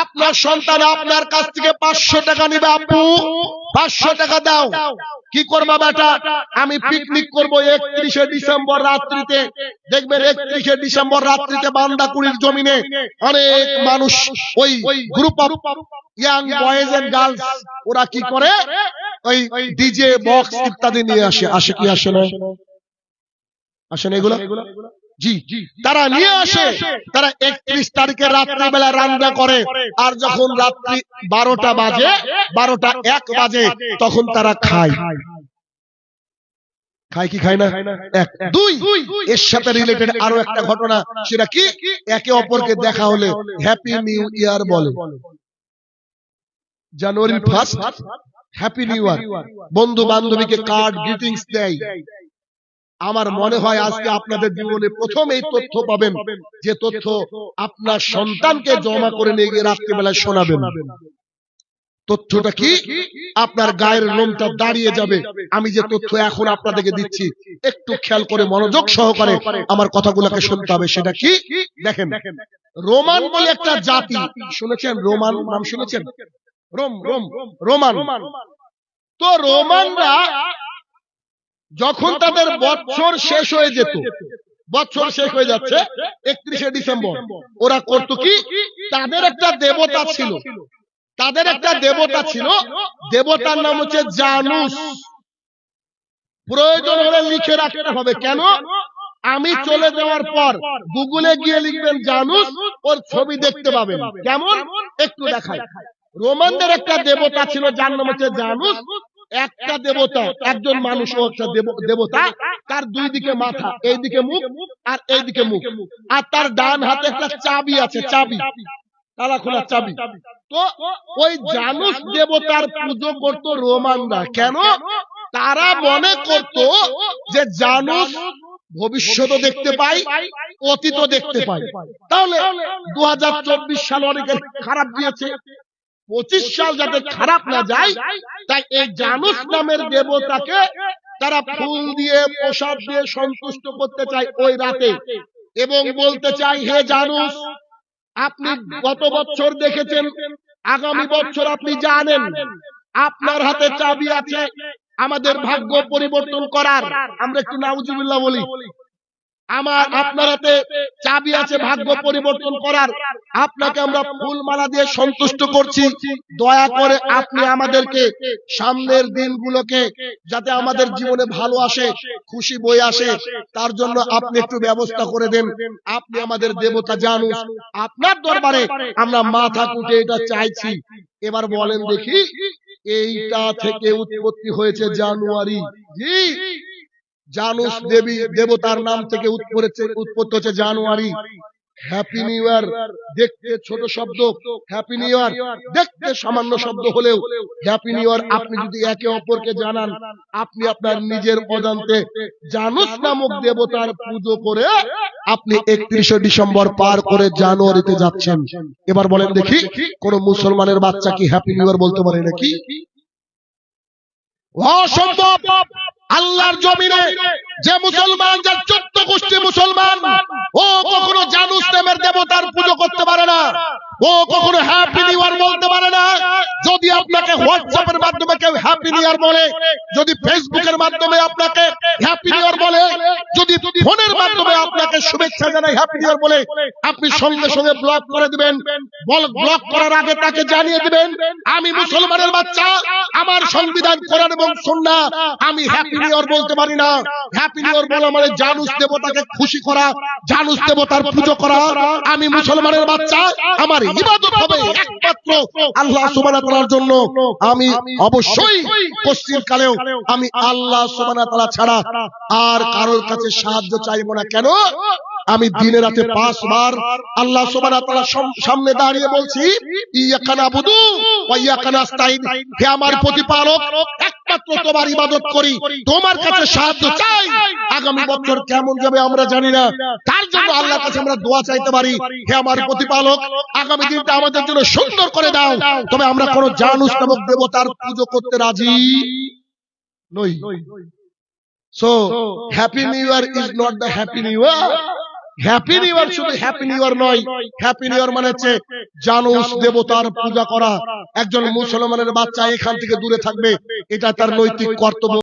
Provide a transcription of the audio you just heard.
আপনার সন্তান আপনার কাছ থেকে 500 টাকা নিবে, আপু 500 টাকা দাও, কি করবা বেটা? আমি পিকনিক করব 31শে ডিসেম্বর রাত্রিতে। দেখবেন 31শে ডিসেম্বর রাত্রিতে বান্দাকুড়ির জমিনে অনেক মানুষ, ওই group of young boys and girls, ওরা কি করে, ওই ডিজে বক্স ইত্যাদি নিয়ে আসে কি আসে না? আসেন এগুলো? জি, তারা নিয়ে আসে। তারা 31 তারিখে রাত্রিবেলা রান্না করে, আর যখন রাত্রি 12টা বাজে, 12টা 1 বাজে, তখন তারা খায় কি খায় না? 1 2 এর সাথে রিলেটেড আরো একটা ঘটনা, সেটা কি, একে অপরকে দেখা হলে হ্যাপি নিউ ইয়ার বলে। জানুয়ারি 1 হ্যাপি নিউ ইয়ার, বন্ধু বান্ধবীকে কার্ড গ্রিটিংস দেয়। আমার মনে হয় আজকে আপনাদের জীবনে প্রথম এই তথ্য পাবেন, যে তথ্য আপনার সন্তানকে জমা করে নিয়ে গিয়ে রাত্রিবেলায় শোনাবেন। তথ্যটা কি? আপনার গায়ের লোমটা দাঁড়িয়ে যাবে। আমি যে তথ্য এখন আপনাদেরকে দিচ্ছি, একটু খেয়াল করে মনোযোগ সহকারে আমার কথাগুলোকে শুনতে হবে। সেটা কি দেখেন, রোমান বলে একটা জাতি, শুনেছেন? রোমান নাম শুনেছেন? রোমান। তো রোমানরা যখন তাদের বছর শেষ হয়ে যেত, বছর শেষ হয়ে যাচ্ছে 31শে ডিসেম্বর, ওরা করতো কি, তাদের একটা দেবতা ছিল, দেবতার নাম হচ্ছে জানুস। প্রয়োজন হলে লিখে রাখতে হবে, কেন? আমি চলে যাওয়ার পর গুগলে গিয়ে লিখবেন জানুস, ওর ছবি দেখতে পাবেন। কেমন? একটু দেখাই। রোমানদের একটা দেবতা ছিল, যার নাম হচ্ছে জানুস। একটা দেবতা, একজন মানুষ, ও একটা দেবতা। তার 2 দিকে মাথা, এইদিকে মুখ আর এইদিকে মুখ, আর তার ডান হাতে একটা চাবি আছে, চাবি, তালা খোলার চাবি। তো ওই জানুস দেবতার পুজো করত রোমানরা। কেন? তারা মনে করত যে জানুস ভবিষ্যৎও দেখতে পাই, অতীতও দেখতে পাই। তাহলে 2024 সাল অনেক খারাপ গিয়েছে, 25 সাল যাতে খারাপ না যায়, তাই এই জানুস নামের দেবতাকে তারা ফুল দিয়ে, প্রসাদ দিয়ে সন্তুষ্ট করতে চায় ওই রাতে, এবং বলতে চাই, হে জানুস, আপনি গত বছর দেখেছেন, আগামী বছর আপনি জানেন, আপনার হাতে চাবি আছে আমাদের ভাগ্য পরিবর্তন করার। আমরা একটু নাউজুবিল্লাহ বলি। আপনার হাতে চাবি আছে ভাগ্য পরিবর্তন করার, আপনাকে আমরা ফুল মালা দিয়ে সন্তুষ্ট করছি। দয়া করে আপনি আমাদেরকে সামনের দিনগুলোকে যাতে আমাদের জীবনে ভালো আসে, খুশি বই আসে, তার জন্য আপনি একটু ব্যবস্থা করে দেন। আপনি আমাদের দেবতা জানুস, আপনার দরবারে আমরা মাথা কুটে এটা চাইছি। এবার বলেন দেখি, এইটা থেকে উৎপত্তি হয়েছে জানুয়ারি। জি, জানুস দেবী দেবতার নাম থেকে উৎপত্তি হচ্ছে জানুয়ারি। হ্যাপি নিউ ইয়ার দেখতে ছোট শব্দ, হ্যাপি নিউ ইয়ার দেখতে সামান্য শব্দ হলেও হ্যাপি নিউ ইয়ার আপনি যদি একে অপরকে জানান, আপনি আপনার নিজের অজান্তে জানুস নামক দেবতার পুজো করে আপনি 31শে ডিসেম্বর পার করে জানুয়ারিতে যাচ্ছেন। এবার বলেন দেখি, কোন মুসলমানের বাচ্চা কি হ্যাপি নিউ ইয়ার বলতে পারে নাকি? অসম্ভব। আল্লাহর জমিনে যে মুসলমান, যার 14 গোষ্ঠী মুসলমান, ও কখনো জানুস নামের দেবতার পুজো করতে পারে না, ও কখনো হ্যাপি নিউ ইয়ার বলতে পারে না। যদি আপনাকে হোয়াটসঅ্যাপের মাধ্যমে কেউ হ্যাপি নিউ ইয়ার বলে, যদি ফেসবুকের মাধ্যমে আপনাকে হ্যাপি নিউ ইয়ার বলে, যদি ফোনের মাধ্যমে আপনাকে শুভেচ্ছা জানাই হ্যাপি নিউ ইয়ার বলে, আপনি সঙ্গে সঙ্গে ব্লক করে দিবেন। ব্লক করার আগে তাকে জানিয়ে দিবেন, আমি মুসলমানের বাচ্চা, আমার সংবিধান, কোরআন এবং সুন্নাহ, আমি হ্যাপি নিউ ইয়ার বলতে পারি না। হ্যাপি নিউ ইয়ার বলা মানে জানুস দেবতাকে খুশি করা, জানুস দেবতার পুজো করা। আমি মুসলমানের বাচ্চা, আমার ইবাদত হবে একমাত্র আল্লাহ সুবহানাহু ওয়া তাআলার জন্য। আমি অবশ্যই পশ্চিম কালেও আমি আল্লাহ সুবহানাহু ওয়া তাআলা ছাড়া আর কারোর কাছে সাহায্য চাইবো না। কেন? আমি দিনে রাতে 5 বার আল্লাহ সুবহানাহু ওয়া তাআলার সামনে দাঁড়িয়ে বলছি, ইয়াকা নাবুদু ওয়া ইয়াকা নাস্তাইন, হে আমার প্রতিপালক, একমাত্র তোমার ইবাদত করি, তোমার কাছে সাহায্য চাই। আগামী বছর কেমন যাবে আমরা জানি না, তার জন্য আল্লাহর কাছে আমরা দোয়া চাইতে পারি, হে আমার প্রতিপালক, আগামী দিনটা আমাদের জন্য সুন্দর করে দাও। তবে আমরা কোন জানুস নামক দেবতার পুজো করতে রাজি নই। So happy new year is not the happy new year. Happy new year শুধু হ্যাপি নিউ ইয়ার নয়, হ্যাপি নিউ ইয়ার মানে হচ্ছে জানুস দেবতার পূজা করা। একজন মুসলমানের বাচ্চা এখান থেকে দূরে থাকবে, এটা তার নৈতিক কর্তব্য।